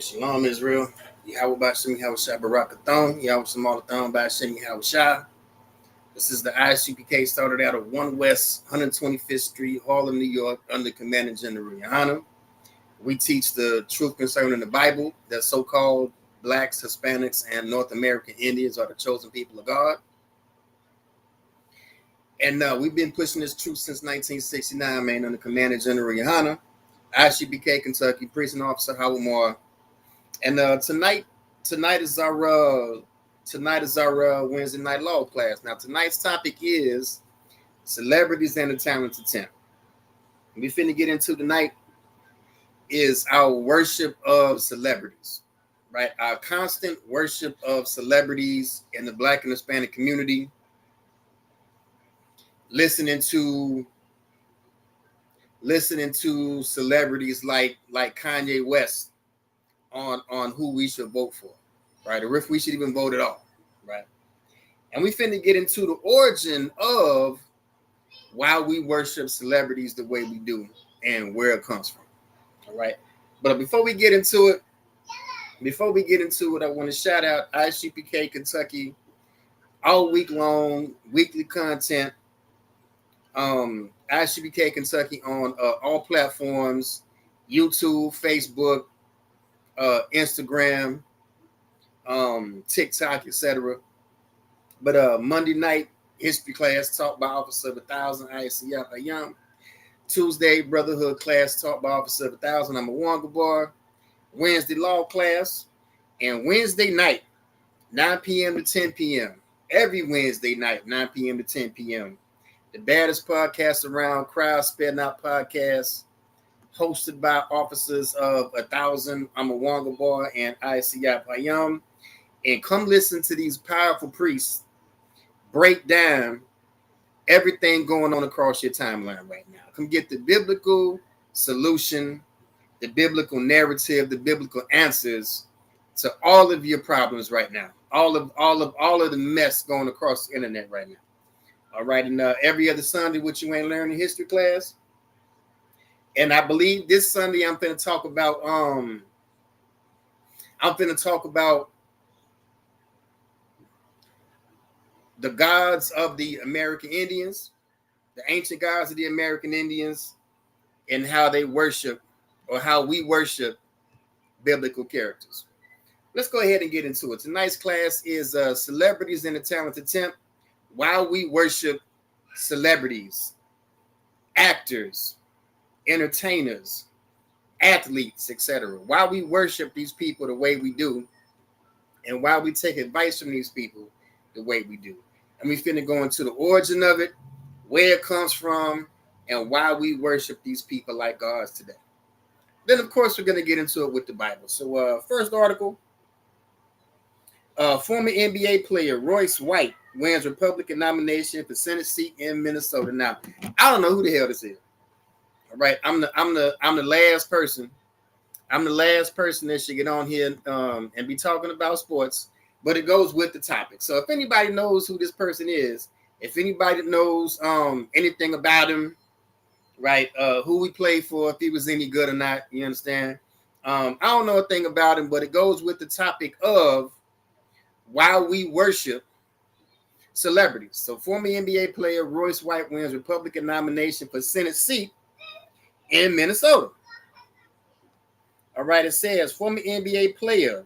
Shalom, Israel. Yahweh Bashim, Yahweh Shah Barakathon, Yahweh Samalathon, Bashim, Yahweh Shah. This is the ISUPK, started out of 1 West 125th Street, Harlem, New York, under Commander General Yohana. We teach the truth concerning the Bible, that so-called Blacks, Hispanics, and North American Indians are the chosen people of God. And we've been pushing this truth since 1969, man, under Commander General Yohana. ISUPK, Kentucky, Prison Officer Howard Moore. And tonight is our Wednesday night law class. Now tonight's topic is celebrities and the talented temp. We finna get into tonight is our worship of celebrities, right? Our constant worship of celebrities in the Black and Hispanic community. Listening to celebrities like Kanye West on who we should vote for, right? Or if we should even vote at all, right? And we finna get into the origin of why we worship celebrities the way we do and where it comes from, all right? But before we get into it, I want to shout out ISUPK Kentucky, all week long, weekly content. ISUPK Kentucky on all platforms, YouTube, Facebook, Instagram, TikTok, etc. But Monday night history class taught by Officer of 1,000, ISUPK. Tuesday brotherhood class taught by Officer of 1,000, I'm a Wonga bar. Wednesday law class, and Wednesday night 9 p.m. to 10 p.m. every Wednesday night 9 p.m. to 10 p.m. the baddest podcast around, Crowd Spitting Out podcast, hosted by Officers of 1,000, I'm a Wonga bar, and ISUPK. And come listen to these powerful priests break down everything going on across your timeline right now. Come get the biblical solution, the biblical narrative, the biblical answers to all of your problems right now. All of the mess going across the internet right now. All right, and every other Sunday, what you ain't learning history class. And I believe this Sunday I'm finna talk about the gods of the American Indians, the ancient gods of the American Indians, and how they worship, or how we worship, biblical characters. Let's go ahead and get into it. Tonight's class is celebrities and the talented temp. Why we worship celebrities, actors, entertainers, athletes, etc. Why we worship these people the way we do, and why we take advice from these people the way we do. And we finna go into the origin of it, where it comes from, and why we worship these people like gods today. Then, of course, we're gonna get into it with the Bible. So, first article: former NBA player Royce White wins Republican nomination for Senate seat in Minnesota. Now, I don't know who the hell this is. All right, I'm the last person. I'm the last person that should get on here and be talking about sports, but it goes with the topic. So if anybody knows who this person is, if anybody knows anything about him, right, who we played for, if he was any good or not, you understand? I don't know a thing about him, but it goes with the topic of why we worship celebrities. So former NBA player Royce White wins Republican nomination for Senate seat in Minnesota. All right, it says former NBA player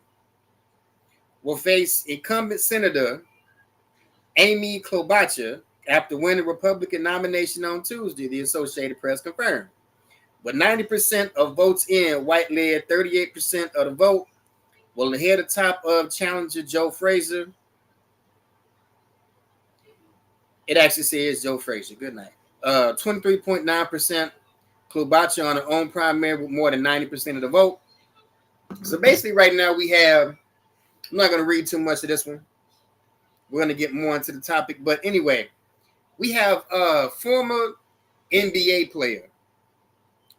will face incumbent Senator Amy Klobuchar after winning Republican nomination on Tuesday, the Associated Press confirmed. With 90% of votes in, White led 38% of the vote, will ahead atop of challenger Joe Frazier. It actually says Joe Frazier. Good night. 23.9%. Klobuchar on her own primary with more than 90% of the vote. So basically right now we have, I'm not going to read too much of this one. We're going to get more into the topic. But anyway, we have a former NBA player.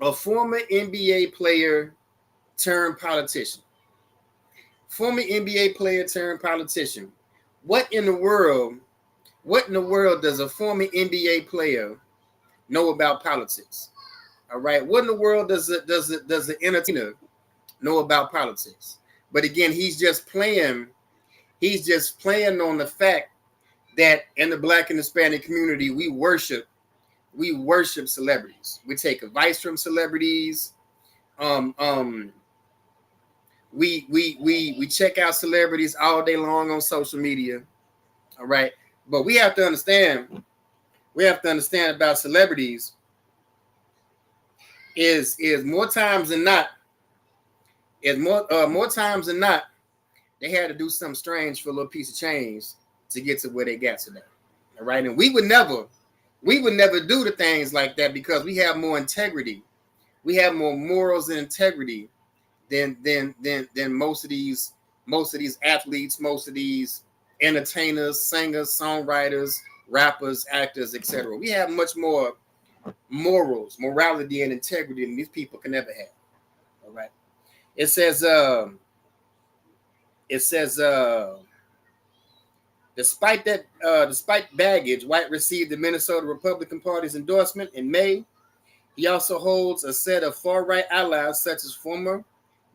A former NBA player turned politician. Former NBA player turned politician. What in the world does a former NBA player know about politics? All right. What in the world does an entertainer know about politics. But again, he's just playing on the fact that in the Black and Hispanic community, we worship celebrities. We take advice from celebrities. We check out celebrities all day long on social media. All right. But we have to understand about celebrities is more times than not, more times than not, they had to do something strange for a little piece of change to get to where they got today. All right. And we would never do the things like that because we have more integrity. We have more morals and integrity than most of these athletes, most of these entertainers, singers, songwriters, rappers, actors, etc. We have much more morals, morality, and integrity than these people can ever have. All right. It says despite baggage, White received the Minnesota Republican Party's endorsement in May. He also holds a set of far-right allies such as former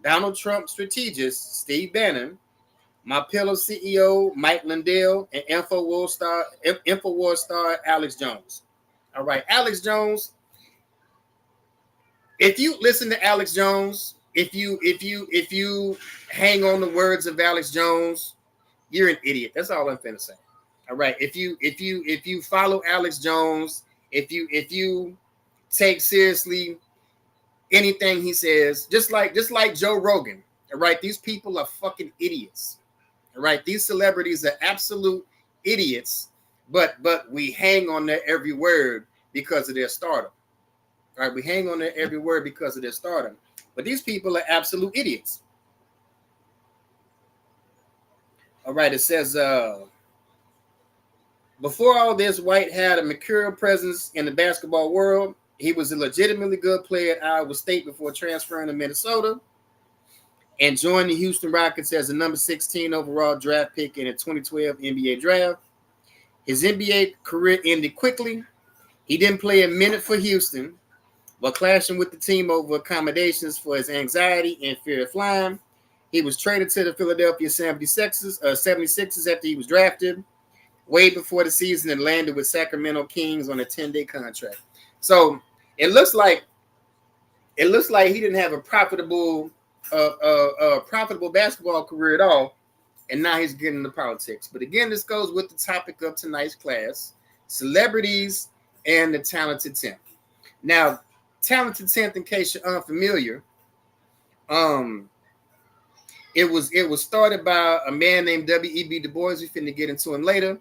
Donald Trump strategist Steve Bannon, MyPillow CEO Mike Lindell, and InfoWars star Alex Jones. All right, Alex Jones. If you listen to Alex Jones, if you hang on the words of Alex Jones, you're an idiot. That's all I'm finna say. All right. If you follow Alex Jones, if you take seriously anything he says, just like Joe Rogan. All right. These people are fucking idiots. All right. These celebrities are absolute idiots, but we hang on their every word because of their stardom. All right. We hang on their every word because of their stardom. But these people are absolute idiots. All right. It says, before all this, White had a mercurial presence in the basketball world. He was a legitimately good player at Iowa State before transferring to Minnesota and joined the Houston Rockets as the number 16 overall draft pick in the 2012 NBA draft. His NBA career ended quickly. He didn't play a minute for Houston, but clashing with the team over accommodations for his anxiety and fear of flying. He was traded to the Philadelphia 76ers after he was drafted, way before the season, and landed with Sacramento Kings on a 10-day contract. So it looks like he didn't have a profitable basketball career at all, and now he's getting into politics. But again, this goes with the topic of tonight's class: celebrities and the talented 10th. Now, talented 10th, in case you're unfamiliar, it was started by a man named W.E.B. Du Bois. We're finna get into him later.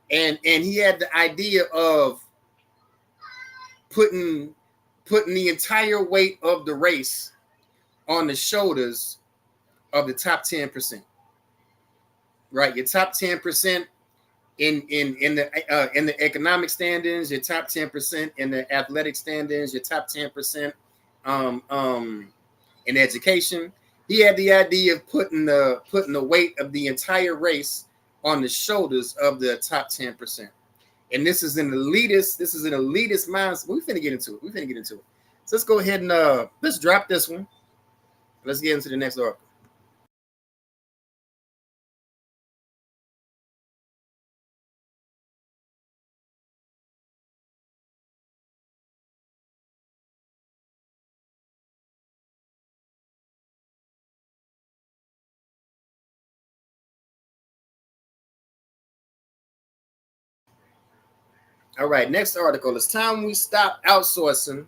And he had the idea of putting the entire weight of the race on the shoulders of the top 10%. Right, your top 10% in the economic standings, your top 10% in the athletic standings, your top 10% in education. He had the idea of putting the weight of the entire race on the shoulders of the top 10%. And this is an elitist mindset. We're finna get into it. So let's go ahead and let's drop this one. Let's get into the next article. All right, next article. It's time we stop outsourcing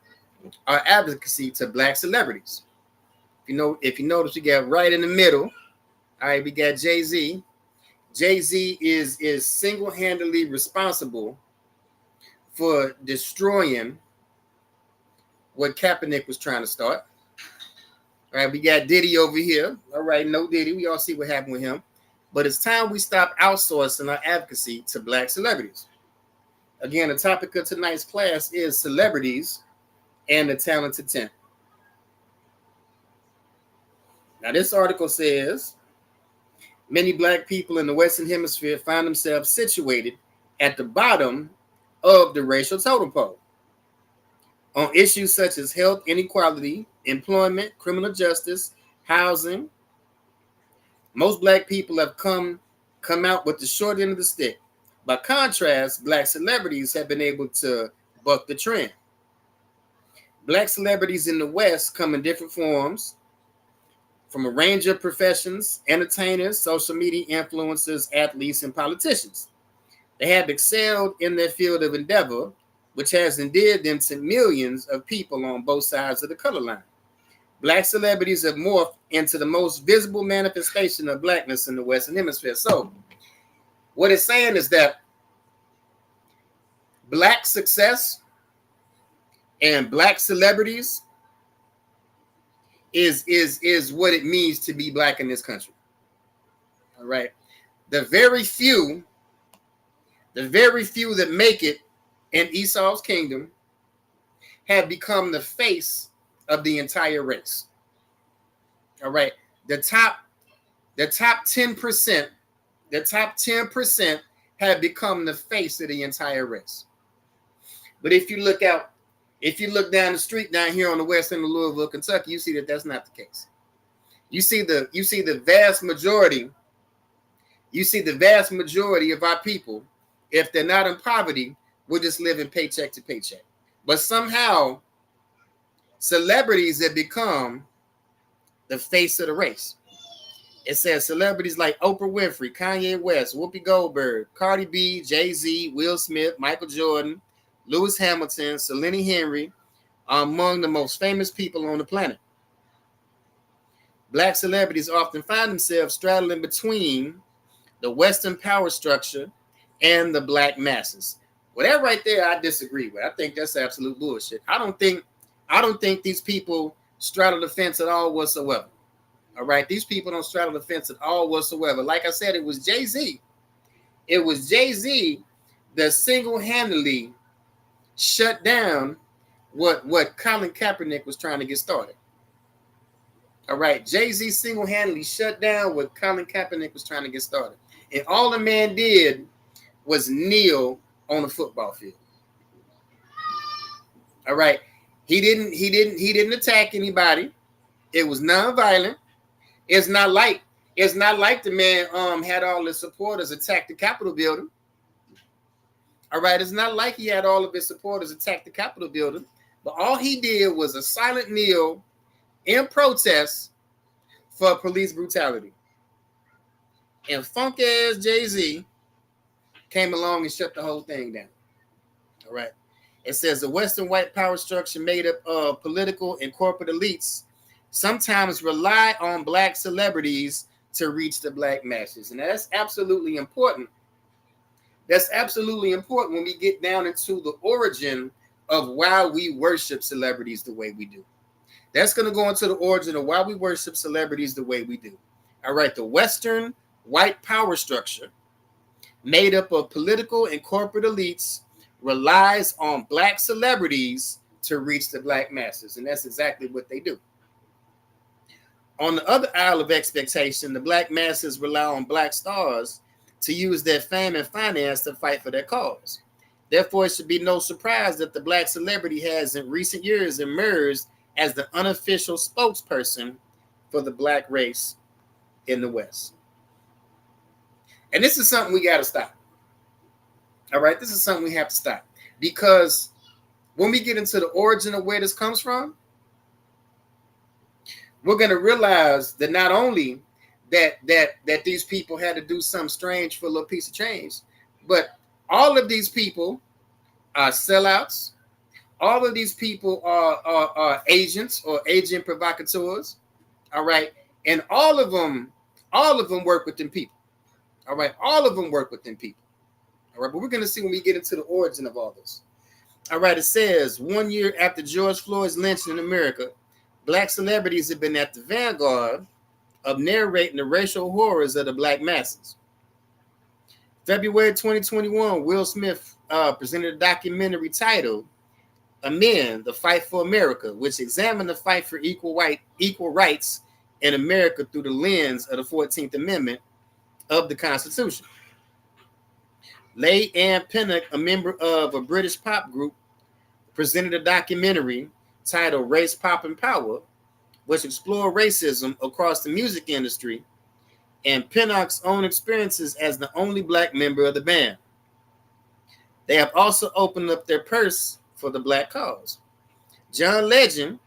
our advocacy to Black celebrities. If you notice, we got right in the middle. All right, we got Jay-Z. Jay-Z is single-handedly responsible for destroying what Kaepernick was trying to start. All right, we got Diddy over here. All right, no Diddy. We all see what happened with him. But it's time we stop outsourcing our advocacy to Black celebrities. Again, the topic of tonight's class is celebrities and the talented 10. Now, this article says, many Black people in the Western Hemisphere find themselves situated at the bottom of the racial totem pole on issues such as health inequality, employment, criminal justice, housing. Most black people have come out with the short end of the stick. By contrast, black celebrities have been able to buck the trend. Black celebrities in the West come in different forms, from a range of professions: entertainers, social media influencers, athletes, and politicians. They have excelled in their field of endeavor, which has endeared them to millions of people on both sides of the color line. Black celebrities have morphed into the most visible manifestation of blackness in the Western Hemisphere. So, what it's saying is that black success and black celebrities is what it means to be black in this country. All right. The very few that make it in Esau's kingdom have become the face of the entire race. All right. The top 10%, have become the face of the entire race. But if you look down the street down here on the west end of Louisville, Kentucky, you see that that's not the case. You see the vast majority of our people, if they're not in poverty, will just live in paycheck to paycheck. But somehow, celebrities have become the face of the race. It says celebrities like Oprah Winfrey, Kanye West, Whoopi Goldberg, Cardi B, Jay-Z, Will Smith, Michael Jordan, Lewis Hamilton, Selene Henry are among the most famous people on the planet. Black celebrities often find themselves straddling between the Western power structure and the black masses. Well, that right there, I disagree with. I think that's absolute bullshit. I don't think these people straddle the fence at all whatsoever. All right, these people don't straddle the fence at all whatsoever. Like I said, it was Jay-Z. It was Jay-Z that single-handedly shut down what Colin Kaepernick was trying to get started. All right, Jay-Z single-handedly shut down what Colin Kaepernick was trying to get started. And all the man did was kneel on the football field. All right, he didn't attack anybody. It was nonviolent. It's not like the man had all his supporters attack the Capitol building. All right, it's not like he had all of his supporters attack the Capitol building, but all he did was a silent kneel in protest for police brutality. And funk ass Jay-Z came along and shut the whole thing down. All right. It says the Western white power structure made up of political and corporate elites sometimes rely on black celebrities to reach the black masses. And that's absolutely important. That's absolutely important when we get down into the origin of why we worship celebrities the way we do. That's going to go into the origin of why we worship celebrities the way we do. All right, the Western white power structure made up of political and corporate elites relies on black celebrities to reach the black masses. And that's exactly what they do. On the other aisle of expectation, the black masses rely on black stars to use their fame and finance to fight for their cause. Therefore, it should be no surprise that the black celebrity has in recent years emerged as the unofficial spokesperson for the black race in the West. And this is something we got to stop. All right, this is something we have to stop. Because when we get into the origin of where this comes from, we're going to realize that not only that these people had to do something strange for a little piece of change, but all of these people are sellouts. All of these people are agents or agent provocateurs. All right. And all of them work with them people. All right. All of them work with them people. All right. But we're going to see when we get into the origin of all this. All right. It says 1 year after George Floyd's lynching in America, black celebrities have been at the vanguard of narrating the racial horrors of the black masses. February 2021, Will Smith presented a documentary titled Amend, The Fight for America, which examined the fight for equal rights in America through the lens of the 14th Amendment of the Constitution. Leigh Ann Pinnock, a member of a British pop group, presented a documentary titled Race, Pop, and Power, which explore racism across the music industry, and Pinnock's own experiences as the only black member of the band. They have also opened up their purse for the black cause. John Legend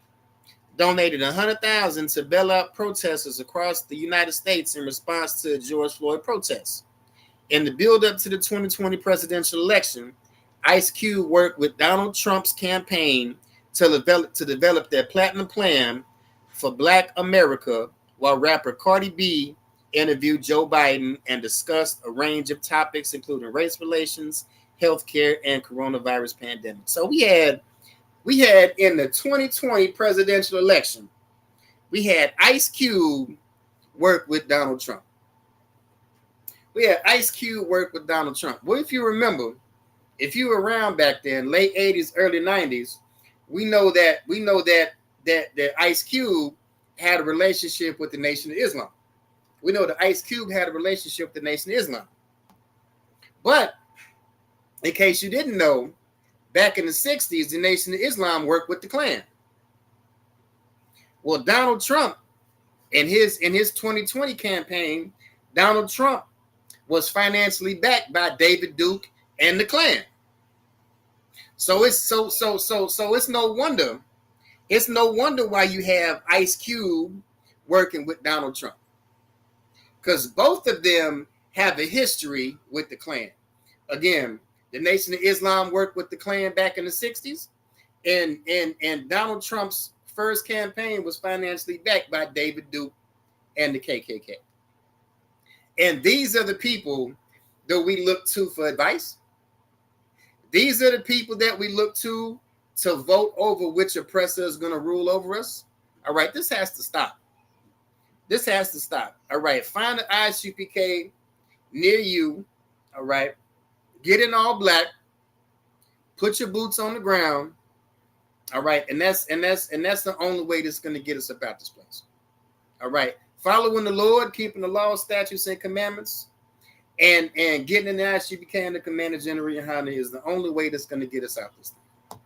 donated $100,000 to bail out protesters across the United States in response to George Floyd protests. In the build-up to the 2020 presidential election, Ice Cube worked with Donald Trump's campaign to develop their platinum plan for Black America, while rapper Cardi B interviewed Joe Biden and discussed a range of topics, including race relations, healthcare, and coronavirus pandemic. So we had in the 2020 presidential election, we had Ice Cube work with Donald Trump. We had Ice Cube work with Donald Trump. Well, if you remember, if you were around back then, late 80s, early 90s, we know that Ice Cube had a relationship with the Nation of Islam. We know that Ice Cube had a relationship with the Nation of Islam. But in case you didn't know, back in the 60s, the Nation of Islam worked with the Klan. Well, Donald Trump, in his 2020 campaign, Donald Trump was financially backed by David Duke and the Klan. So it's no wonder. It's no wonder why you have Ice Cube working with Donald Trump, because both of them have a history with the Klan. Again, the Nation of Islam worked with the Klan back in the 60s, and Donald Trump's first campaign was financially backed by David Duke and the KKK. And these are the people that we look to for advice. These are the people that we look to vote over which oppressor is going to rule over us. All right, this has to stop. This has to stop. All right, find an ISUPK near you. All right, get in all black. Put your boots on the ground. All right, and that's the only way that's going to get us about this place. All right, following the Lord, keeping the law, statutes, and commandments, and getting in the ISUPK and the Commander General Yohana is the only way that's going to get us out this thing.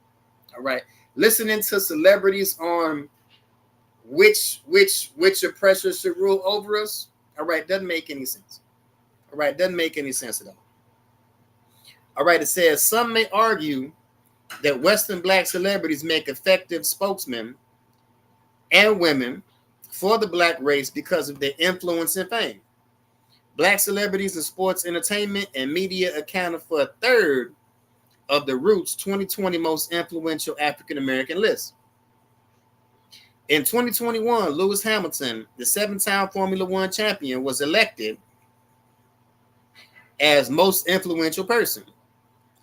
All right, listening to celebrities on which oppressor should rule over us. All right, doesn't make any sense. All right, doesn't make any sense at all. All right, it says some may argue that Western black celebrities make effective spokesmen and women for the black race because of their influence and fame. Black celebrities in sports, entertainment, and media accounted for a third of the Roots 2020 most influential African American list. In 2021, Lewis Hamilton, the 7-time Formula One champion, was elected as most influential person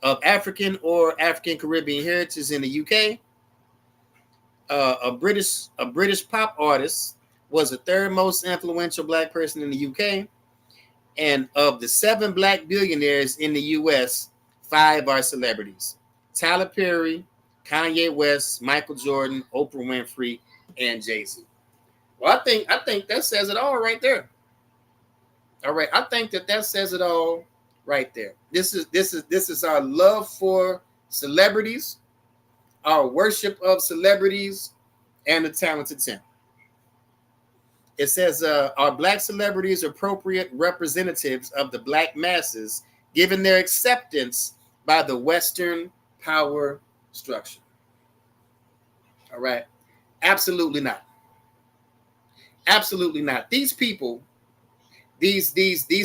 of African or African Caribbean heritage in the UK. A British pop artist was the third most influential black person in the UK. And of the 7 black billionaires in the US, 5 are celebrities: Tyler Perry, Kanye West, Michael Jordan, Oprah Winfrey, and Jay-Z. Well, I think that says it all right there. All right, I think that says it all right there. This is our love for celebrities, our worship of celebrities, and the talented 10. It says are black celebrities appropriate representatives of the black masses given their acceptance by the Western power structure? All right, absolutely not. Absolutely not. These people, these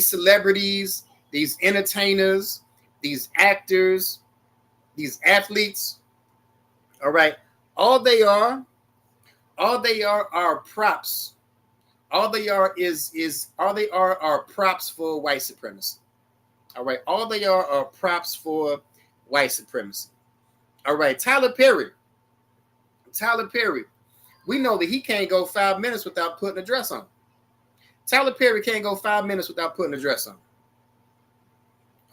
celebrities, these entertainers, these actors, these athletes, all right, all they are props. All they are are props for white supremacy. All right, all they are props for white supremacy. All right, Tyler Perry. We know that he can't go 5 minutes without putting a dress on. Tyler Perry can't go 5 minutes without putting a dress on.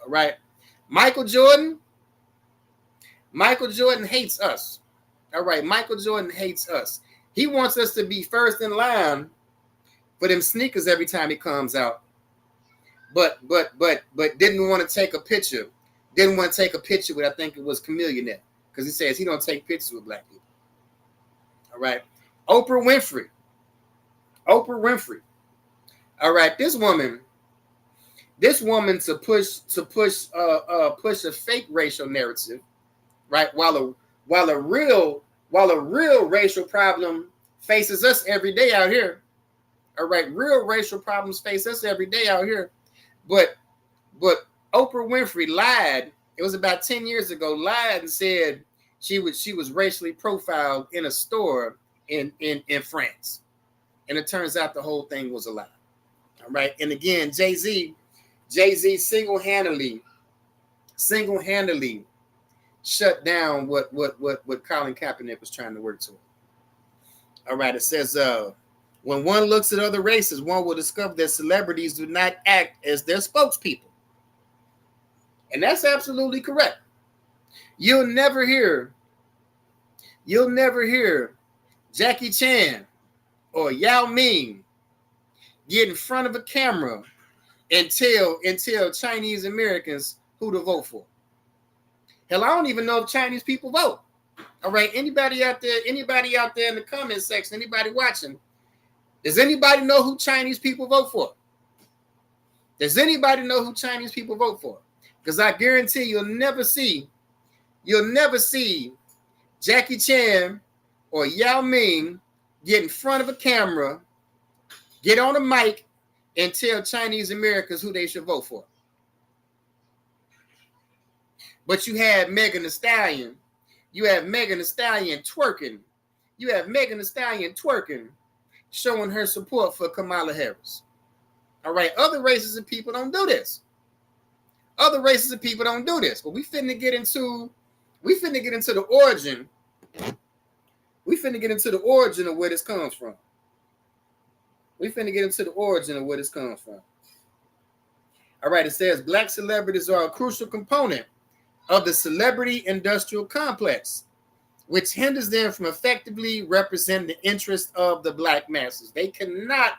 All right. Michael Jordan hates us. All right. Michael Jordan hates us. He wants us to be first in line for them sneakers every time he comes out. But didn't want to take a picture. Didn't want to take a picture with, I think it was Chameleon there, because he says he don't take pictures with black people. All right. Oprah Winfrey. Oprah Winfrey. All right, this woman to push a fake racial narrative, right? While a real racial problem faces us every day out here. All right, real racial problems face us every day out here. But Oprah Winfrey lied. It was about 10 years ago. Lied and said she was racially profiled in a store in France, and it turns out the whole thing was a lie. All right, and again, Jay-Z single-handedly shut down what Colin Kaepernick was trying to work toward. All right, it says, when one looks at other races, one will discover that celebrities do not act as their spokespeople. And that's absolutely correct. You'll never hear Jackie Chan or Yao Ming get in front of a camera and tell Chinese Americans who to vote for. Hell, I don't even know if Chinese people vote. All right, anybody out there in the comment section, anybody watching, does anybody know who Chinese people vote for? Does anybody know who Chinese people vote for? Because I guarantee you'll never see Jackie Chan or Yao Ming get in front of a camera, get on a mic, and tell Chinese Americans who they should vote for. But you have Megan Thee Stallion. You have Megan Thee Stallion twerking. You have Megan Thee Stallion twerking, showing her support for Kamala Harris. All right, other races of people don't do this. Other races of people don't do this. But we finna get into the origin. We finna get into the origin of where this comes from. All right, it says black celebrities are a crucial component of the celebrity industrial complex, which hinders them from effectively representing the interests of the black masses. They cannot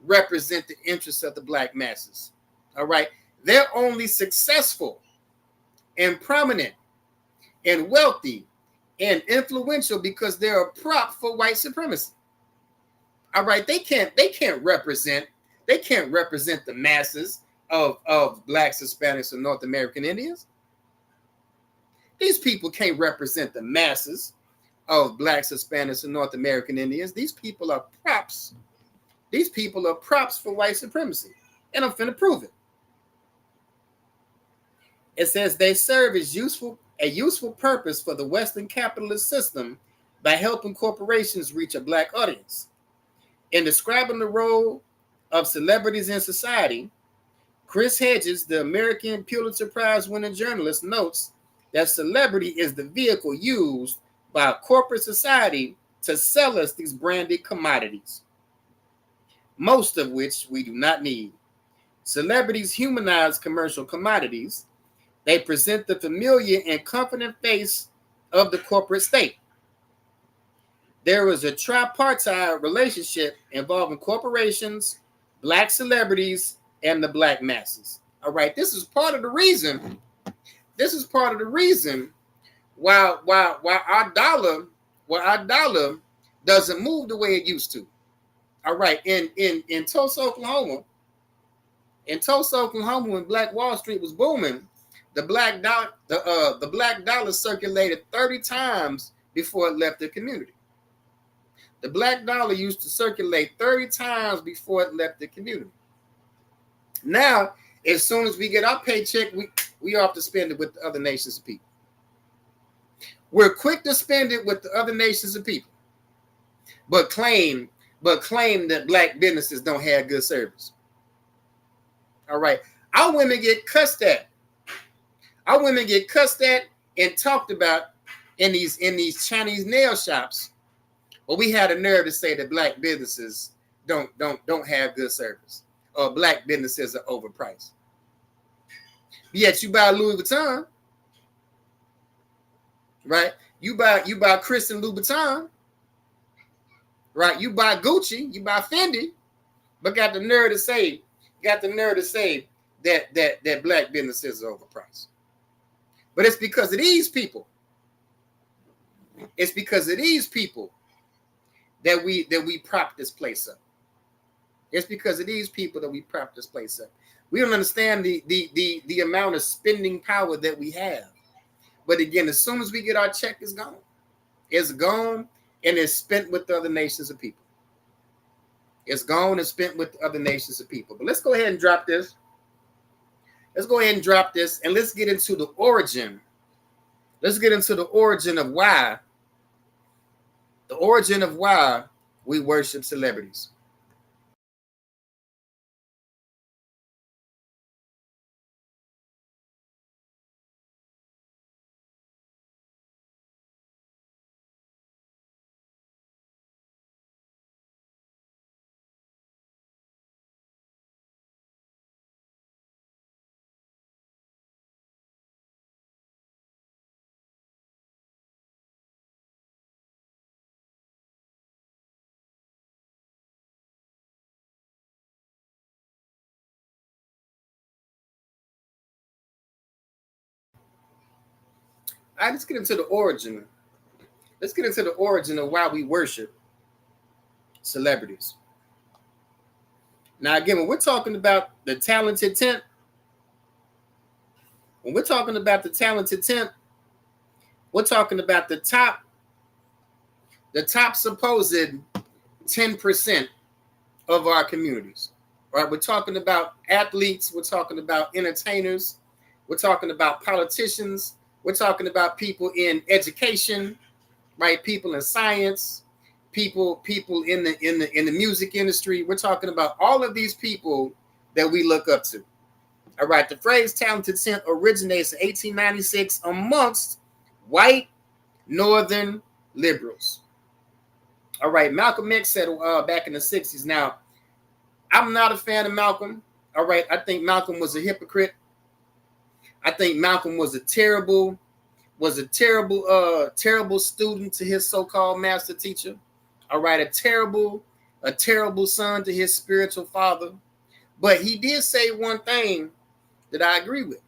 represent the interests of the black masses. All right. They're only successful and prominent and wealthy and influential because they're a prop for white supremacy. All right. They can't represent the masses of blacks, Hispanics, and North American Indians. These people can't represent the masses of blacks, Hispanics, and North American Indians. These people are props. These people are props for white supremacy. And I'm finna prove it. It says they serve as a useful purpose for the Western capitalist system by helping corporations reach a black audience. In describing the role of celebrities in society, Chris Hedges, the American Pulitzer Prize winning journalist, notes that celebrity is the vehicle used by a corporate society to sell us these branded commodities, most of which we do not need. Celebrities humanize commercial commodities. They present the familiar and confident face of the corporate state. There is a tripartite relationship involving corporations, black celebrities, and the black masses. All right, this is part of the reason. Why our dollar doesn't move the way it used to. All right, in Tulsa, Oklahoma, when Black Wall Street was booming, the black dollar circulated 30 times before it left the community. The black dollar used to circulate 30 times before it left the community. Now, as soon as we get our paycheck, we off to spend it with the other nations of people. We're quick to spend it with the other nations of people, but claim that black businesses don't have good service. All right, our women get cussed at. Our women get cussed at and talked about in these Chinese nail shops. But we had a nerve to say that black businesses don't have good service, or black businesses are overpriced. Yet you buy Louis Vuitton, right? You buy Christian Louboutin, right? You buy Gucci, you buy Fendi, but got the nerve to say that black businesses are overpriced. But it's because of these people. It's because of these people that we prop this place up. It's because of these people that we prop this place up. We don't understand the amount of spending power that we have. But again, as soon as we get our check, it's gone. It's gone and it's spent with the other nations of people. It's gone and spent with other nations of people. But let's go ahead and drop this. Let's go ahead and drop this and let's get into the origin. Let's get into the origin of why. The origin of why we worship celebrities. All right, let's get into the origin. Let's get into the origin of why we worship celebrities. Now, again, when we're talking about the talented 10, when we're talking about the talented 10, we're talking about the top supposed 10% of our communities. Right? We're talking about athletes, we're talking about entertainers, we're talking about politicians, we're talking about people in education, right? People in science, people in the music industry. We're talking about all of these people that we look up to. All right, the phrase talented 10 originates in 1896 amongst white northern liberals. All right, Malcolm X said back in the 60s. Now, I'm not a fan of Malcolm. All right, I think Malcolm was a hypocrite. I think Malcolm was a terrible student to his so-called master teacher. All right, a terrible son to his spiritual father. But he did say one thing that I agree with.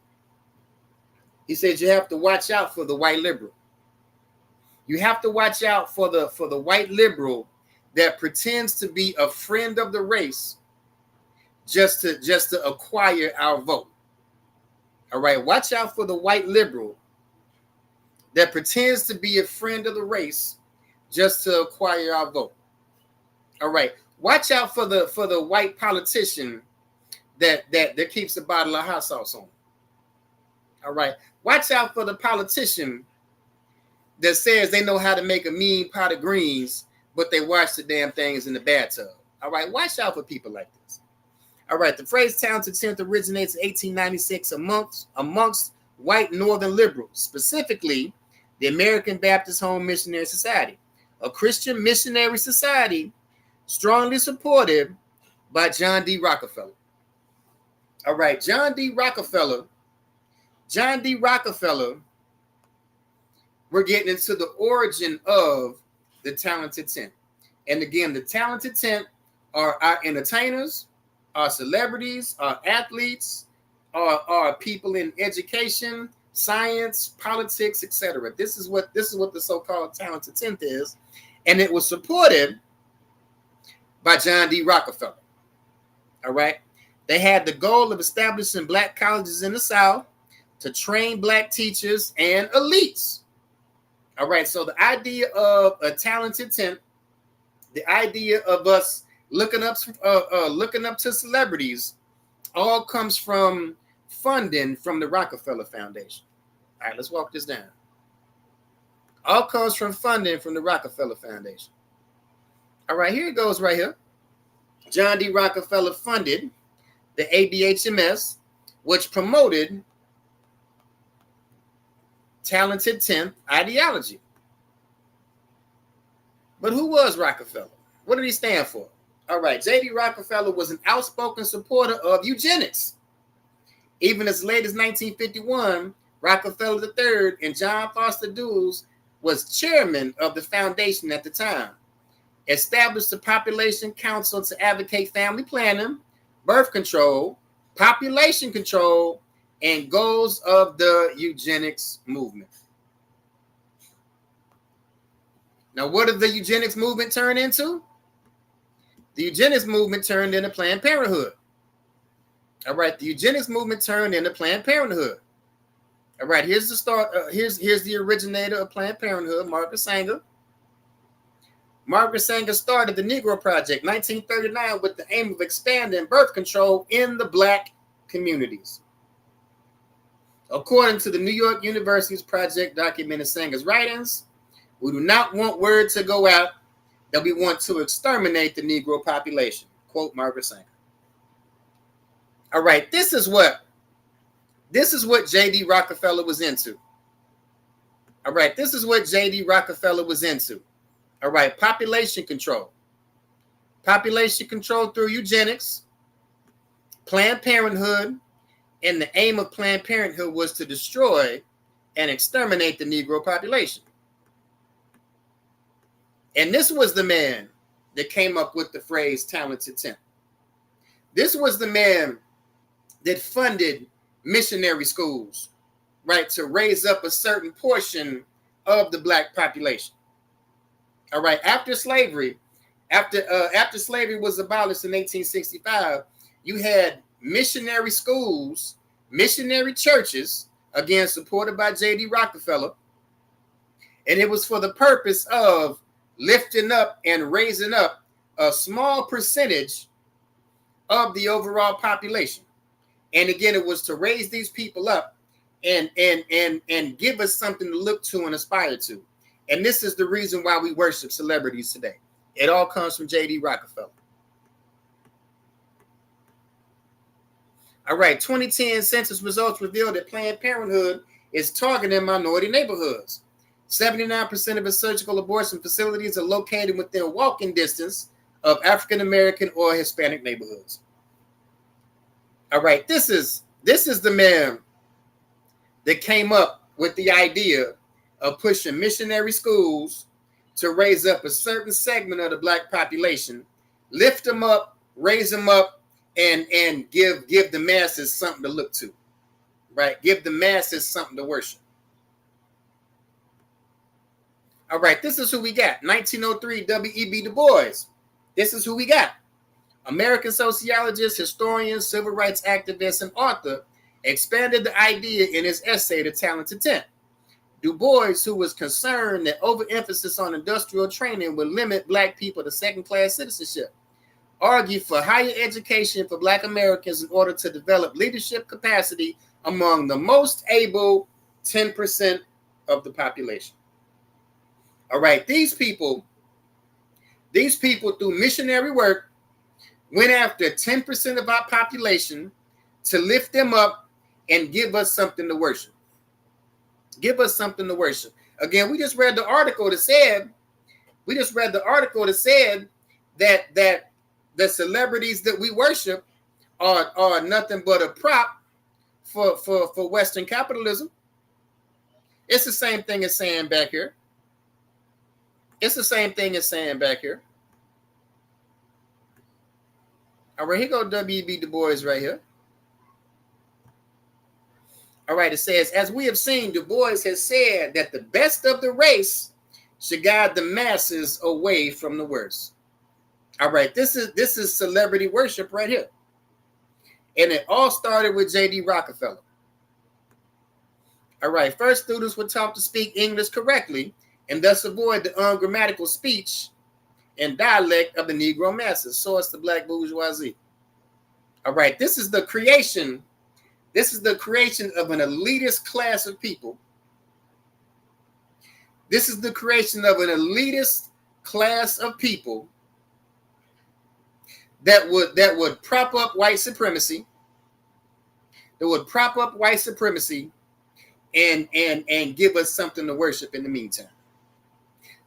He said you have to watch out for the white liberal. You have to watch out for the white liberal that pretends to be a friend of the race just to acquire our vote. All right, watch out for the white liberal that pretends to be a friend of the race just to acquire our vote. All right, watch out for the white politician that keeps a bottle of hot sauce on. All right, watch out for the politician that says they know how to make a mean pot of greens, but they wash the damn things in the bathtub. All right, watch out for people like this. All right, the phrase talented 10th originates in 1896 amongst white northern liberals, specifically the American Baptist Home Missionary Society, a Christian missionary society strongly supported by John D. Rockefeller. All right, John D. Rockefeller, we're getting into the origin of the talented 10. And again, the talented 10 are our entertainers, our celebrities, our athletes, our people in education, science, politics, etc. This is what the so-called talented 10th is, and it was supported by John D. Rockefeller. All right, they had the goal of establishing black colleges in the South to train black teachers and elites. All right, so the idea of a talented 10th, the idea of us looking up to celebrities, all comes from funding from the Rockefeller Foundation. All right, let's walk this down. All comes from funding from the Rockefeller Foundation. All right, here it goes right here. John D. Rockefeller funded the ABHMS, which promoted talented 10th ideology. But who was Rockefeller? What did he stand for? All right, J.D. Rockefeller was an outspoken supporter of eugenics. Even as late as 1951, Rockefeller III and John Foster Dulles was chairman of the foundation at the time, established the Population Council to advocate family planning, birth control, population control, and goals of the eugenics movement. Now, what did the eugenics movement turn into? The eugenics movement turned into Planned Parenthood. All right, the eugenics movement turned into Planned Parenthood. All right, here's the start. Here's the originator of Planned Parenthood, Margaret Sanger. Margaret Sanger started the Negro Project, 1939, with the aim of expanding birth control in the Black communities. According to the New York University's project documenting Sanger's writings, we do not want word to go out that we want to exterminate the Negro population. Quote Margaret Sanger. All right, this is what J.D. Rockefeller was into. All right, this is what J.D. Rockefeller was into. All right, population control. Population control through eugenics, Planned Parenthood, and the aim of Planned Parenthood was to destroy and exterminate the Negro population. And this was the man that came up with the phrase talented 10. This was the man that funded missionary schools, right, to raise up a certain portion of the Black population. All right, after slavery was abolished in 1865, you had missionary schools, missionary churches, again supported by J.D. Rockefeller, and it was for the purpose of lifting up and raising up a small percentage of the overall population. And again, it was to raise these people up and give us something to look to and aspire to. And this is the reason why we worship celebrities today. It all comes from J.D. Rockefeller. All right, 2010 census results revealed that Planned Parenthood is targeting minority neighborhoods. 79% of its surgical abortion facilities are located within walking distance of African American or Hispanic neighborhoods. All right, this is the man that came up with the idea of pushing missionary schools to raise up a certain segment of the Black population, lift them up, raise them up, and give the masses something to look to, right? Give the masses something to worship. All right, this is who we got. 1903, W.E.B. Du Bois. This is who we got. American sociologist, historian, civil rights activist, and author, expanded the idea in his essay, The Talented 10. Du Bois, who was concerned that overemphasis on industrial training would limit Black people to second-class citizenship, argued for higher education for Black Americans in order to develop leadership capacity among the most able 10% of the population. All right, these people through missionary work went after 10% of our population to lift them up and give us something to worship. Give us something to worship. Again, we just read the article that said that the celebrities that we worship are nothing but a prop for Western capitalism. It's the same thing as saying back here. It's the same thing as saying back here. All right, here go W.E.B. Du Bois right here. All right, it says, as we have seen, Du Bois has said that the best of the race should guide the masses away from the worst. All right, this is celebrity worship right here. And it all started with J.D. Rockefeller. All right, first students were taught to speak English correctly and thus avoid the ungrammatical speech and dialect of the Negro masses. Source the Black bourgeoisie. All right, this is the creation of an elitist class of people. This is the creation of an elitist class of people that would prop up white supremacy. That would prop up white supremacy and give us something to worship in the meantime.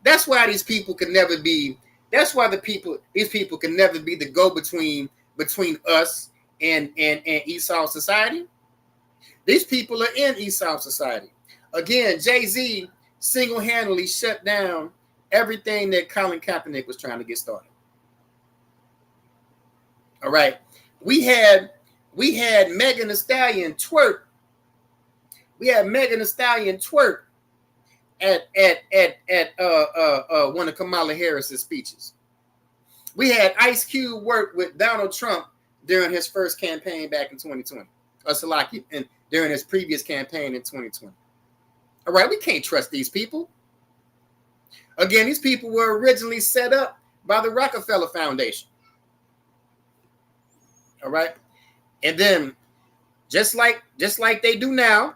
That's why these people can never be. That's why these people can never be the go-between between us and Esau society. These people are in Esau society. Again, Jay-Z single-handedly shut down everything that Colin Kaepernick was trying to get started. All right, we had Megan Thee Stallion twerk. We had Megan Thee Stallion twerk at one of Kamala Harris's speeches. We had Ice Cube work with Donald Trump during his first campaign back in 2020. Or Salaki, and during his previous campaign in 2020. All right, we can't trust these people. Again, these people were originally set up by the Rockefeller Foundation. All right. And then just like they do now,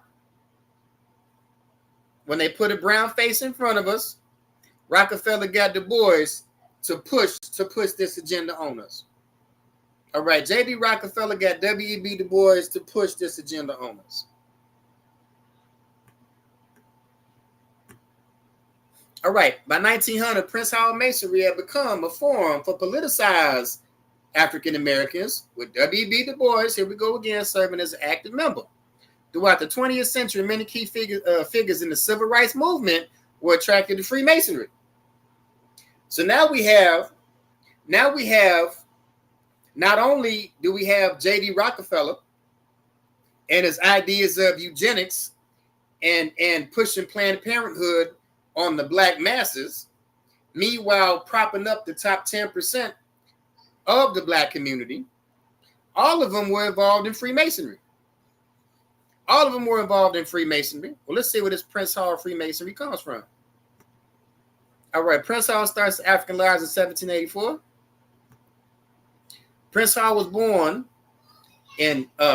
when they put a brown face in front of us, Rockefeller got Du Bois to push this agenda on us. All right, J.D. Rockefeller got W.E.B. Du Bois to push this agenda on us. All right, by 1900, Prince Hall Masonry had become a forum for politicized African Americans, with W.E.B. Du Bois, here we go again, serving as an active member. Throughout the 20th century, many key figures in the civil rights movement were attracted to Freemasonry. So now we have, not only do we have J.D. Rockefeller and his ideas of eugenics and pushing Planned Parenthood on the black masses, meanwhile propping up the top 10% of the black community, all of them were involved in Freemasonry. All of them were involved in Freemasonry. Well, let's see where this Prince Hall Freemasonry comes from. All right, Prince Hall starts African lives in 1784. Prince Hall was born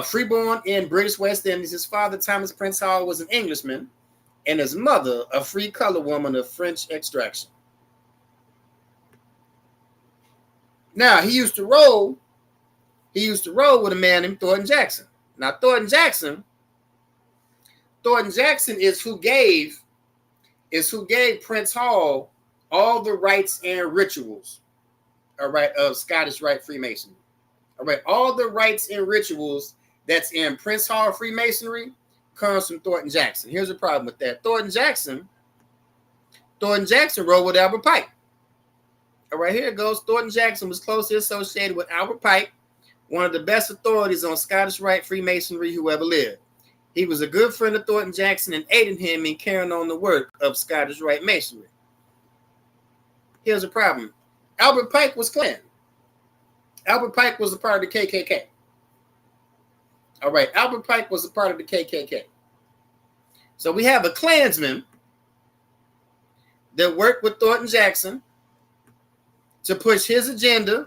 freeborn in British West Indies. His father, Thomas Prince Hall, was an Englishman, and his mother, a free colored woman of French extraction. Now, he used to roll with a man named Thornton Jackson. Now, Thornton Jackson is who gave Prince Hall all the rites and rituals, all right, of Scottish Rite Freemasonry. All right, all the rites and rituals that's in Prince Hall Freemasonry comes from Thornton Jackson. Here's the problem with that. Thornton Jackson rolled with Albert Pike. All right, here it goes. Thornton Jackson was closely associated with Albert Pike, one of the best authorities on Scottish Rite Freemasonry who ever lived. He was a good friend of Thornton Jackson and aided him in carrying on the work of Scottish Rite Masonry. Here's the problem. Albert Pike was Klan. Albert Pike was a part of the KKK. All right, Albert Pike was a part of the KKK. So we have a Klansman that worked with Thornton Jackson to push his agenda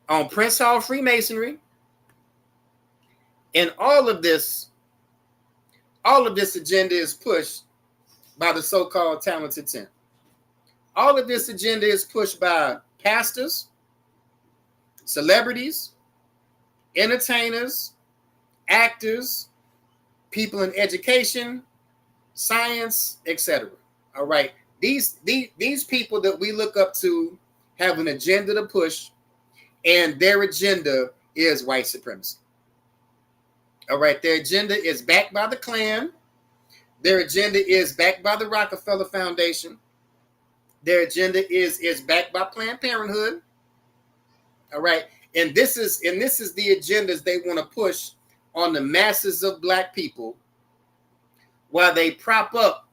on Prince Hall Freemasonry. And all of this agenda is pushed by the so-called talented 10. All of this agenda is pushed by pastors, celebrities, entertainers, actors, people in education, science, etc. All right. These people that we look up to have an agenda to push, and their agenda is white supremacy. All right. Their agenda is backed by the Klan. Their agenda is backed by the Rockefeller Foundation. Their agenda is backed by Planned Parenthood. All right. And this is the agendas they want to push on the masses of black people, while they prop up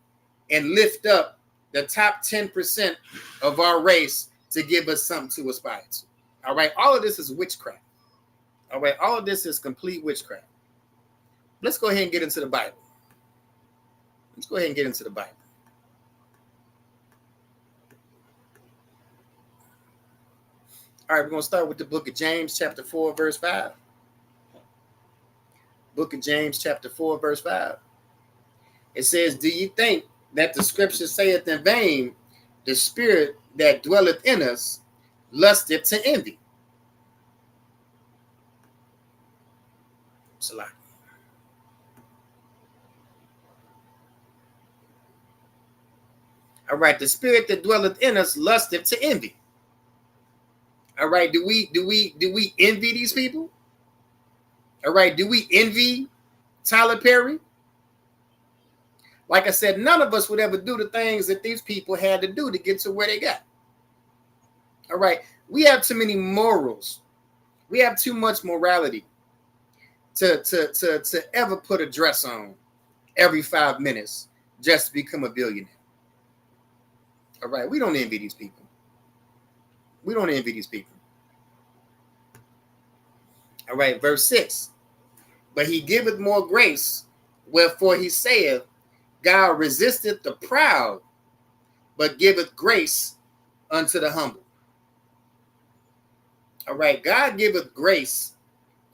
and lift up the top 10% of our race to give us something to aspire to. All right. All of this is witchcraft. All right. All of this is complete witchcraft. Let's go ahead and get into the Bible. All right, we're going to start with the book of James, chapter 4, verse 5. Book of James, chapter 4, verse 5. It says, do you think that the scripture saith in vain, the spirit that dwelleth in us lusteth to envy? Salah. All right, the spirit that dwelleth in us lusteth to envy. All right, do we envy these people? All right, do we envy Tyler Perry? Like I said, none of us would ever do the things that these people had to do to get to where they got. All right, we have too many morals. We have too much morality to ever put a dress on every 5 minutes just to become a billionaire. All right, we don't envy these people. We don't envy these people. All right, verse 6. But he giveth more grace, wherefore he saith, God resisteth the proud, but giveth grace unto the humble. All right, God giveth grace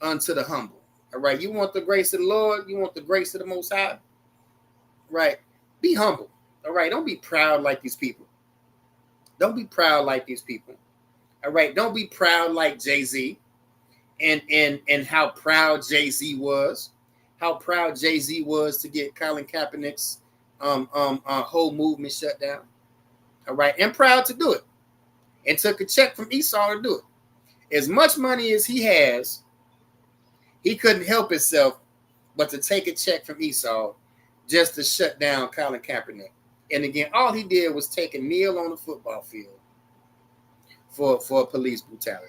unto the humble. All right, you want the grace of the Lord? You want the grace of the Most High? Right, be humble. All right, don't be proud like these people. Don't be proud like these people. All right, don't be proud like Jay-Z and how proud Jay-Z was. How proud Jay-Z was to get Colin Kaepernick's whole movement shut down. All right, and proud to do it. And took a check from Esau to do it. As much money as he has, he couldn't help himself but to take a check from Esau just to shut down Colin Kaepernick. And again, all he did was take a kneel on the football field for police brutality.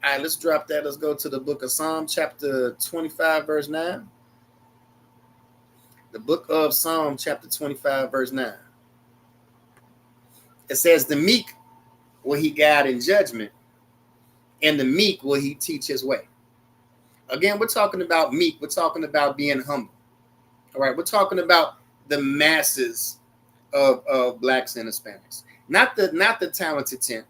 All right, let's drop that. Let's go to the book of Psalm, chapter 25, verse 9. The book of Psalm, chapter 25, verse 9. It says, the meek will he guide in judgment, and the meek will he teach his way. Again, we're talking about meek. We're talking about being humble. All right, we're talking about the masses of blacks and Hispanics, not the talented 10.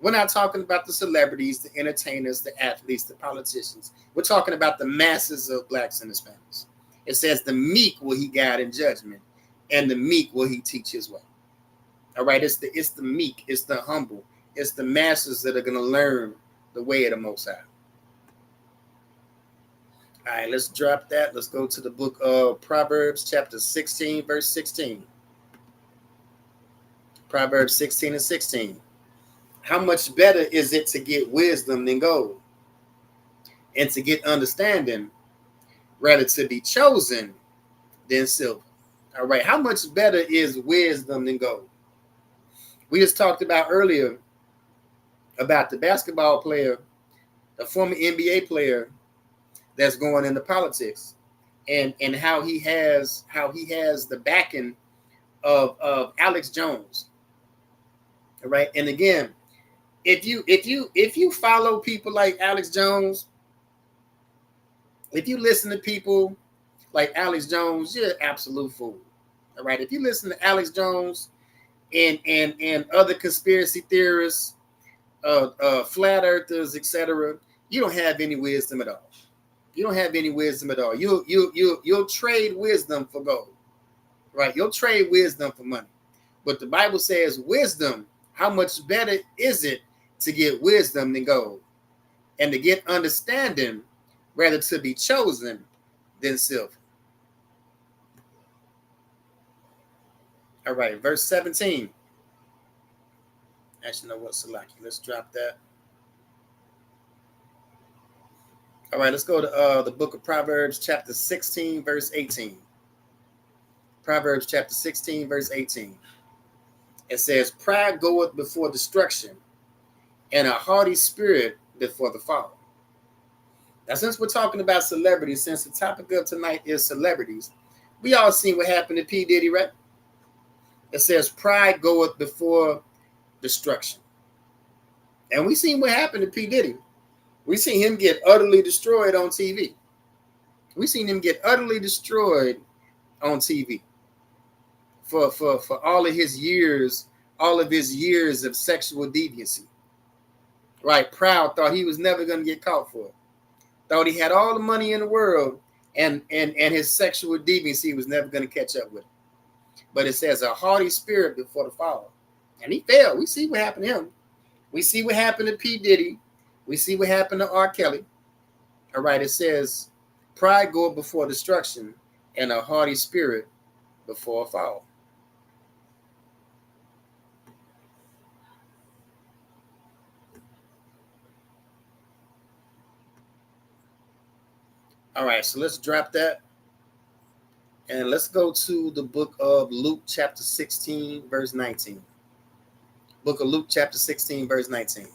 We're not talking about the celebrities, the entertainers, the athletes, the politicians. We're talking about the masses of blacks and Hispanics. It says the meek will he guide in judgment, and the meek will he teach his way. All right, it's the meek, it's the humble, it's the masses that are going to learn the way of the Most High. All right, let's drop that. Let's go to the book of Proverbs, chapter 16, verse 16. Proverbs 16 and 16. How much better is it to get wisdom than gold, and to get understanding rather to be chosen than silver? All right, how much better is wisdom than gold? We just talked about earlier about the basketball player, the former NBA player that's going into politics, and how he has the backing of Alex Jones. All right, and again, if you follow people like Alex Jones, if you listen to people like Alex Jones, you're an absolute fool. All right, if you listen to Alex Jones and other conspiracy theorists, flat earthers, etc., you don't have any wisdom at all. You don't have any wisdom at all. You'll trade wisdom for gold, right? You'll trade wisdom for money. But the Bible says wisdom, how much better is it to get wisdom than gold, and to get understanding rather to be chosen than silver. All right, verse 17. Actually, know what, Salaki? Let's drop that. All right, let's go to the book of Proverbs, chapter 16, verse 18. Proverbs, chapter 16, verse 18. It says, pride goeth before destruction, and a haughty spirit before the fall. Now, since we're talking about celebrities, since the topic of tonight is celebrities, we all seen what happened to P. Diddy, right? It says, pride goeth before destruction. And we seen what happened to P. Diddy. We seen him get utterly destroyed on TV. We seen him get utterly destroyed on TV for all of his years of sexual deviancy. Right? Proud, thought he was never going to get caught for it. Thought he had all the money in the world, and his sexual deviancy was never going to catch up with him. But it says a haughty spirit before the fall. And he failed. We see what happened to him. We see what happened to P. Diddy. We see what happened to R. Kelly. All right, it says, pride goeth before destruction, and a haughty spirit before a fall. All right, so let's drop that. And let's go to the book of Luke, chapter 16, verse 19. Book of Luke, chapter 16, verse 19.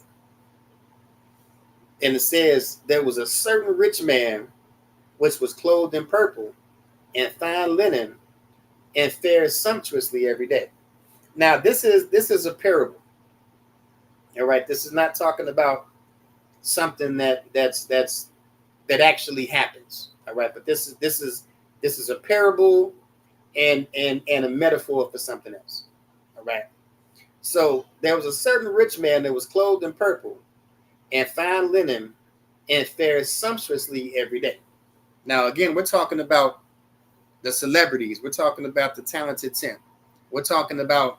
And it says, there was a certain rich man which was clothed in purple and fine linen, and fared sumptuously every day. Now this is a parable. All right, this is not talking about something that actually happens. All right, but this is a parable and a metaphor for something else. All right. So there was a certain rich man that was clothed in purple and fine linen and fared sumptuously every day. Now again, we're talking about the celebrities. We're talking about the talented 10. We're talking about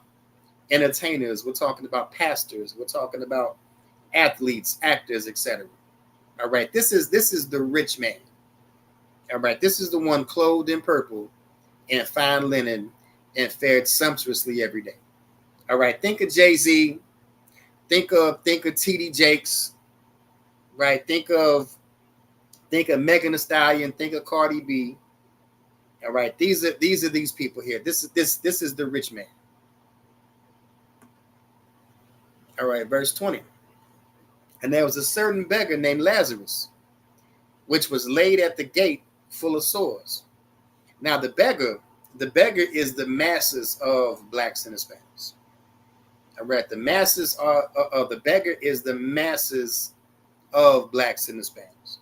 entertainers. We're talking about pastors. We're talking about athletes, actors, etc. All right. This is the rich man. All right. This is the one clothed in purple and fine linen and fared sumptuously every day. All right. Think of Jay-Z. Think of T.D. Jakes. Right. Think of Megan Thee Stallion. Think of Cardi B. All right. These people here. This is the rich man. All right. Verse 20. And there was a certain beggar named Lazarus, which was laid at the gate full of sores. Now the beggar is the masses of blacks and Hispanics. All right, the masses are the beggar is the masses of blacks and Hispanics.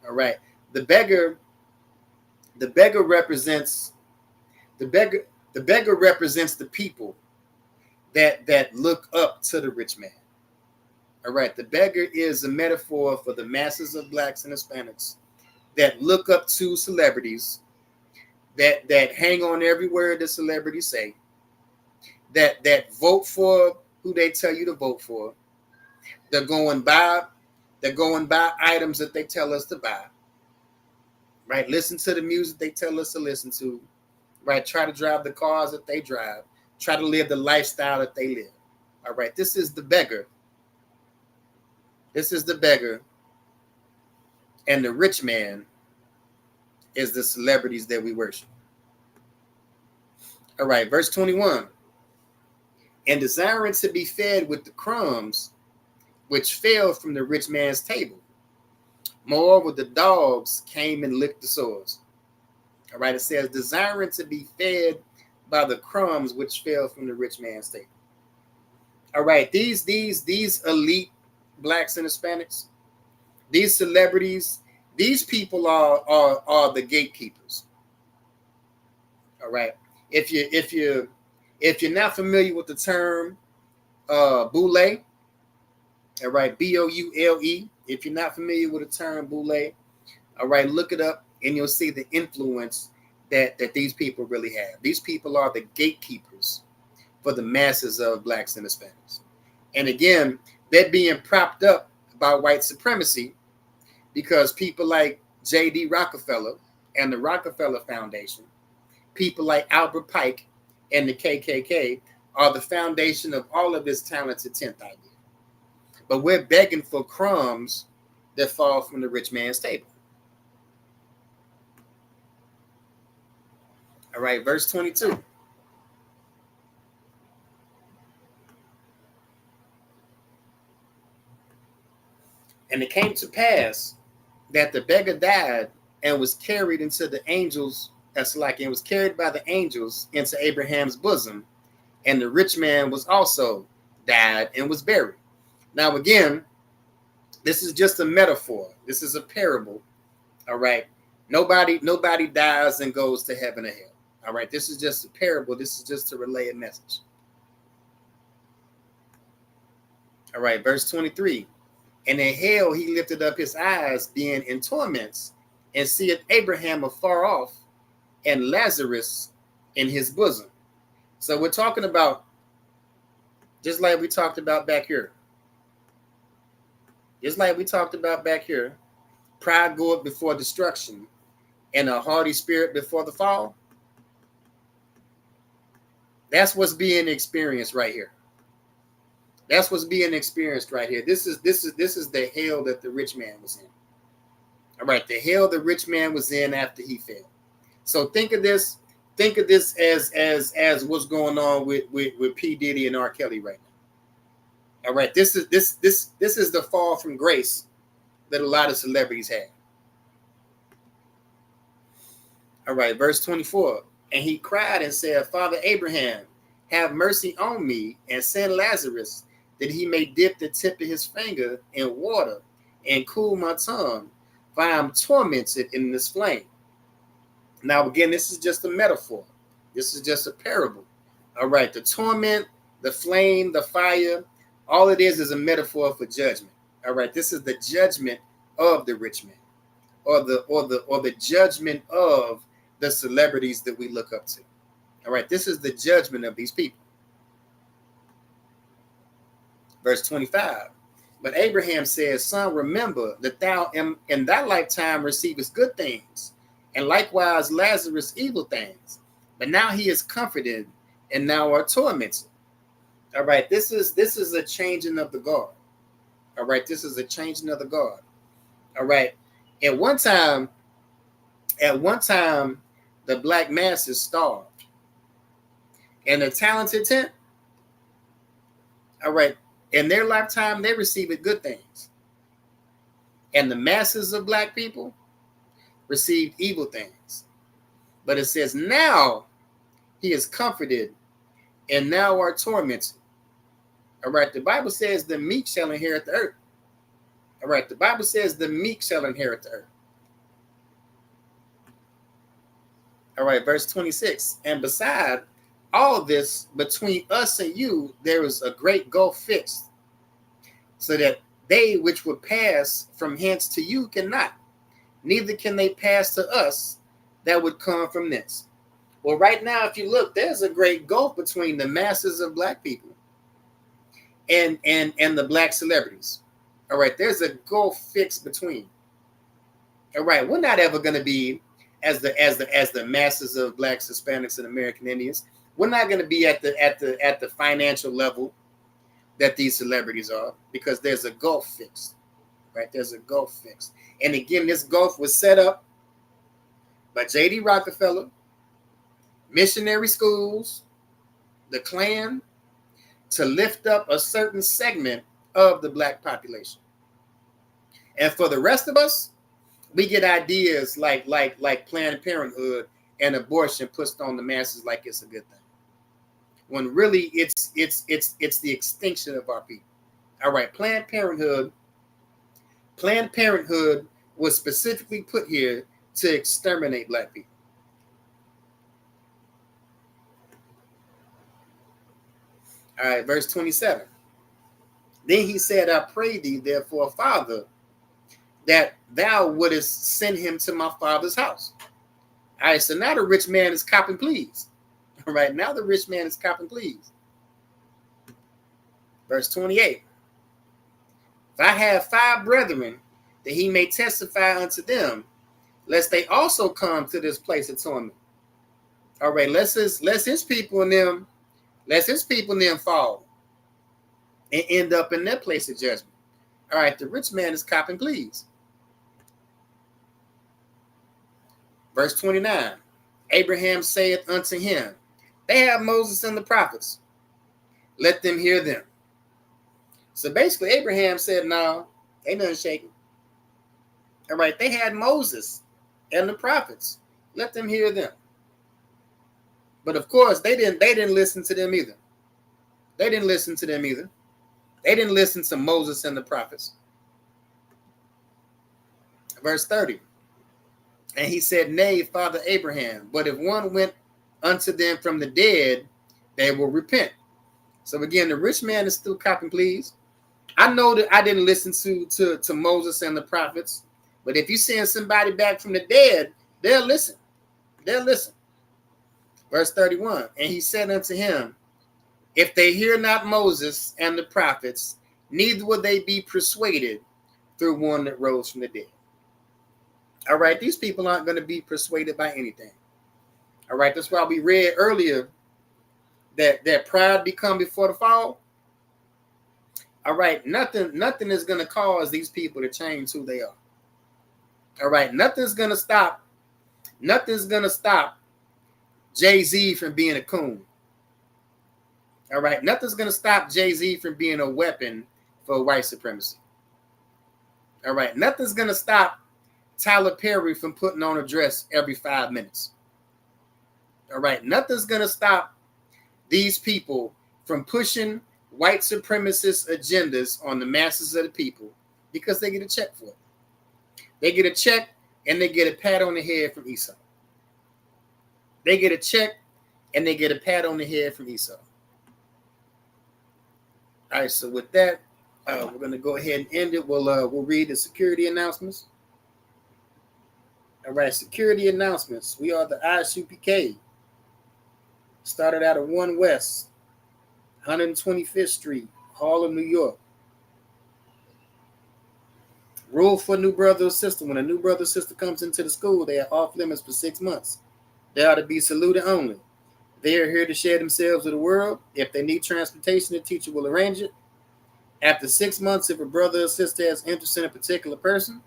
All right, the beggar represents the beggar the beggar represents the people that look up to the rich man. All right, the beggar is a metaphor for the masses of blacks and Hispanics that look up to celebrities, that hang on every word the celebrities say, that vote for who they tell you to vote for. They're going by items that they tell us to buy. Right? Listen to the music they tell us to listen to. Right? Try to drive the cars that they drive. Try to live the lifestyle that they live. All right. This is the beggar. This is the beggar. And the rich man is the celebrities that we worship. All right. Verse 21. And desiring to be fed with the crumbs which fell from the rich man's table. Moreover, the dogs came and licked the sores. All right, it says, desiring to be fed by the crumbs which fell from the rich man's table. All right, these elite blacks and Hispanics, these celebrities, these people are the gatekeepers. All right, if you're not familiar with the term boule, all right, boule. If you're not familiar with the term boule, all right, look it up and you'll see the influence that these people really have. These people are the gatekeepers for the masses of blacks and Hispanics. And again, they're being propped up by white supremacy because people like J.D. Rockefeller and the Rockefeller Foundation, people like Albert Pike and the KKK are the foundation of all of this talented 10th idea. But we're begging for crumbs that fall from the rich man's table. All right, verse 22. And it came to pass that the beggar died and was carried into the angels, it was carried by the angels into Abraham's bosom, and the rich man was also died and was buried. Now again, this is just a metaphor. This is a parable. All right. Nobody dies and goes to heaven or hell. All right. This is just a parable. This is just to relay a message. All right. Verse 23. And in hell he lifted up his eyes, being in torments, and seeth Abraham afar off, and Lazarus in his bosom. So we're talking about, just like we talked about back here. Just like we talked about back here, pride goeth before destruction, and a haughty spirit before the fall. That's what's being experienced right here. That's what's being experienced right here. This is the hell that the rich man was in. All right, the hell the rich man was in after he fell. So think of this as what's going on with P. Diddy and R. Kelly right now. All right, this is the fall from grace that a lot of celebrities have. All right, verse 24. And he cried and said, Father Abraham, have mercy on me and send Lazarus that he may dip the tip of his finger in water and cool my tongue, for I am tormented in this flame. Now, again, this is just a metaphor. This is just a parable. All right, the torment, the flame, the fire, all it is a metaphor for judgment. All right, this is the judgment of the rich man, or the judgment of the celebrities that we look up to. All right, this is the judgment of these people. Verse 25. But Abraham says, son, remember that thou in thy lifetime receivest good things, and likewise Lazarus evil things. But now he is comforted, and now are tormented. All right, this is a changing of the guard. All right, this is a changing of the guard. All right. At one time, the black masses starved. And the talented 10, all right, in their lifetime, they received good things. And the masses of black people received evil things. But it says, now he is comforted and now are tormented. All right, the Bible says the meek shall inherit the earth. All right, the Bible says the meek shall inherit the earth. All right, verse 26. And beside all this, between us and you, there is a great gulf fixed, so that they which would pass from hence to you cannot, neither can they pass to us that would come from thence. Well, right now, if you look, there's a great gulf between the masses of black people and the black celebrities. All right, there's a gulf fixed between. All right, we're not ever going to be as the masses of blacks, Hispanics, and American Indians. We're not going to be at the financial level that these celebrities are, because there's a gulf fixed, right? There's a gulf fixed. And again, this gulf was set up by J.D. Rockefeller, missionary schools, the Klan, to lift up a certain segment of the black population. And for the rest of us, we get ideas like Planned Parenthood and abortion pushed on the masses like it's a good thing, when really it's the extinction of our people. All right, Planned Parenthood was specifically put here to exterminate black people. All right, verse 27. Then he said, I pray thee, therefore, Father, that thou wouldest send him to my father's house. All right, so now the rich man is copping pleased. All right, now the rich man is copping pleased. Verse 28. If I have 5 brethren, that he may testify unto them, lest they also come to this place of torment. All right, lest his people and them fall and end up in their place of judgment. All right, the rich man is copping pleased. Verse 29. Abraham saith unto him, they have Moses and the prophets. Let them hear them. So basically, Abraham said, no, ain't nothing shaking. All right, they had Moses and the prophets. Let them hear them. But of course, they didn't listen to them either. They didn't listen to Moses and the prophets. Verse 30. And he said, nay, Father Abraham, but if one went unto them from the dead, they will repent. So again, the rich man is still copping pleased. I know that I didn't listen to Moses and the prophets, but if you send somebody back from the dead, they'll listen. They'll listen. Verse 31. And he said unto him, if they hear not Moses and the prophets, neither will they be persuaded through one that rose from the dead. All right, these people aren't going to be persuaded by anything. All right, that's why we read earlier that pride become before the fall. All right, nothing is going to cause these people to change who they are. All right, nothing's going to stop Jay-Z from being a coon. All right, nothing's going to stop Jay-Z from being a weapon for white supremacy. All right, nothing's going to stop Tyler Perry from putting on a dress every 5 minutes. All right, nothing's going to stop these people from pushing white supremacist agendas on the masses of the people because they get a check for it. They get a check and they get a pat on the head from Esau. They get a check and they get a pat on the head from Esau. All right, so with that, we're going to go ahead and end it. We'll read the security announcements. All right, security announcements. We are the ISUPK. Started out at 1 West, 125th Street, Harlem, New York. Rule for new brother or sister. When a new brother or sister comes into the school, they are off limits for 6 months. They are to be saluted only. They are here to share themselves with the world. If they need transportation, the teacher will arrange it. After 6 months, if a brother or sister has interest in a particular person,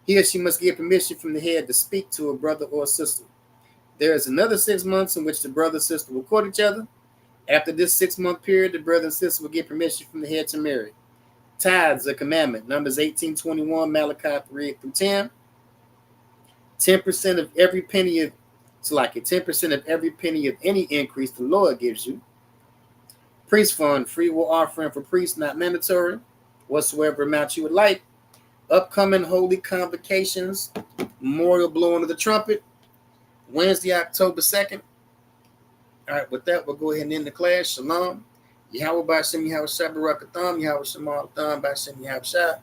he or she must get permission from the head to speak to a brother or sister. There is another 6 months in which the brother and sister will court each other. After this 6-month period, the brother and sister will get permission from the head to marry. Tithes, a commandment. Numbers 18:21, Malachi 3-10. 10% of every penny of 10% of every penny of any increase the Lord gives you. Priest fund, free will offering for priests, not mandatory. Whatsoever amount you would like. Upcoming holy convocations, memorial blowing of the trumpet, Wednesday, October 2nd. All right, with that, we'll go ahead and end the class. Shalom. Yahweh B'Shem Yahweh Shabbat Barakatham, Yahweh Shemal Tham B'Shem Yahweh Shah.